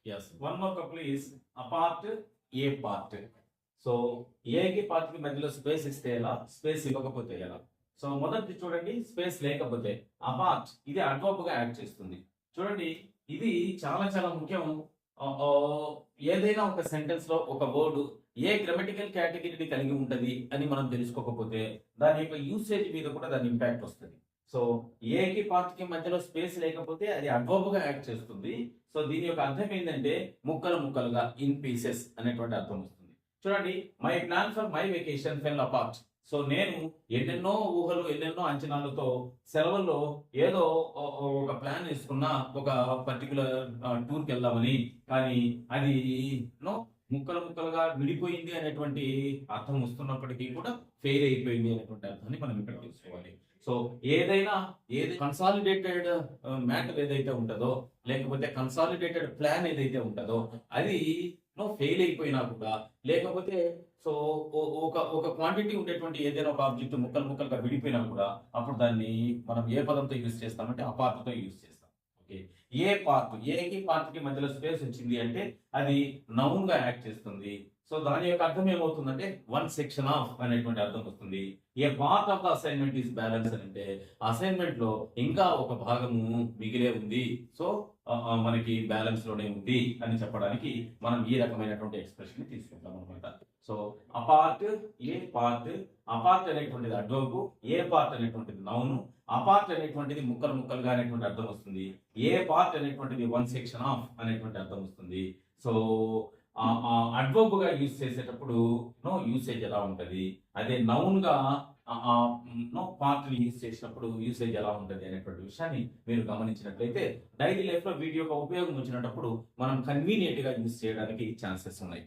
Yes. One more couple is apart, a part. So ఏకి పార్ట్కి మధ్యలో స్పేస్ ఇస్తే ఎలా, స్పేస్ ఇవ్వకపోతే ఎలా? సో మొదటి చూడండి, స్పేస్ లేకపోతే అపార్ట్ ఇది అడ్వర్బ్ గా యాడ్ చేస్తుంది. చూడండి, ఇది చాలా చాలా ముఖ్యం. ఆ, ఆ, ఏదైనా ఒక సెంటెన్స్ లో ఒక వర్డ్ ఏ గ్రామటికల్ కేటగిరీని కలిగి ఉంటది అని మనం తెలుసుకోకపోతే దాని యొక్క యూసేజ్ మీద కూడా దాని ఇంపాక్ట్ వస్తుంది. సో ఏకి పార్ట్ కి మధ్యలో స్పేస్ లేకపోతే అది అడ్వర్బ్ గా యాక్ట్ చేస్తుంది. సో దీని యొక్క అర్థం ఏంటంటే ముక్కలు ముక్కలుగా, ఇన్ పీసెస్ అనేటువంటి అర్థం వస్తుంది. చూడండి, my plan for my vacation fell apart. So నేను ఎన్నెన్నో ఊహలు, ఎన్నెన్నో అంచనాలతో సెలవుల్లో ఏదో ఒక ప్లాన్ వేసుకున్నా, ఒక పర్టికులర్ టూర్కి వెళ్దామని, కానీ అది నో ముక్కలు ముక్కలుగా విడిపోయింది అనేటువంటి అర్థం వస్తున్నప్పటికీ కూడా ఫెయిల్ అయిపోయింది అనేటువంటి అర్థాన్ని మనం ఇక్కడ తీసుకోవాలి. సో ఏదైనా కన్సాలిడేటెడ్ మ్యాటర్ ఏదైతే ఉంటుందో, లేకపోతే కన్సాలిడేటెడ్ ప్లాన్ ఏదైతే ఉంటుందో అది ఫెయిల్ అయిపోయినా కూడా, లేకపోతే సో ఒక ఒక క్వాంటిటీ ఉండేటువంటి ఏదైనా ఒక ఆబ్జెక్ట్ ముక్కలు ముక్కలుగా విడిపోయినా కూడా అప్పుడు దాన్ని మనం ఏ పదంతో యూజ్ చేస్తామంటే అపార్ట్తో యూజ్ చేస్తాం. ఓకే, ఏ పార్ట్, ఏకి పార్ట్ కి మధ్యలో స్పేస్ వచ్చింది అంటే అది నౌన్ గా యాక్ట్ చేస్తుంది. సో దాని యొక్క అర్థం ఏమవుతుందంటే వన్ సెక్షన్ ఆఫ్ అనేటువంటి అర్థం వస్తుంది. A part of the assignment is balance అంటే అసైన్మెంట్ లో ఇంకా ఒక భాగము మిగిలే ఉంది, సో మనకి బ్యాలెన్స్ లోనే ఉంది అని చెప్పడానికి మనం ఈ రకమైనటువంటి ఎక్స్ప్రెషన్ తీసుకుంటాం అనమాట. సో అపార్ట్, ఏ పార్ట్, అపార్ట్ అనేటువంటిది అడ్వర్బ్, ఏ పార్ట్ అనేటువంటిది నౌన్, అపార్ట్ అనేటువంటిది ముక్కలు ముక్కలుగా అనేటువంటి అర్థం వస్తుంది, ఏ పార్ట్ అనేటువంటిది వన్ సెక్షన్ ఆఫ్ అనేటువంటి అర్థం వస్తుంది. సో అడ్వర్బ్ గా యూజ్ చేసేటప్పుడు నో యూసేజ్ ఎలా ఉంటది, అదే నౌన్ గా నో పార్ట్ ని యూజ్ చేసినప్పుడు యూసేజ్ ఎలా ఉంటది అనేటువంటి విషయాన్ని మీరు గమనించినట్లయితే డైలీ లైఫ్ లో వీటి యొక్క ఉపయోగం వచ్చినప్పుడు మనం కన్వీనియంట్ గా యూజ్ చేయడానికి ఛాన్సెస్ ఉన్నాయి.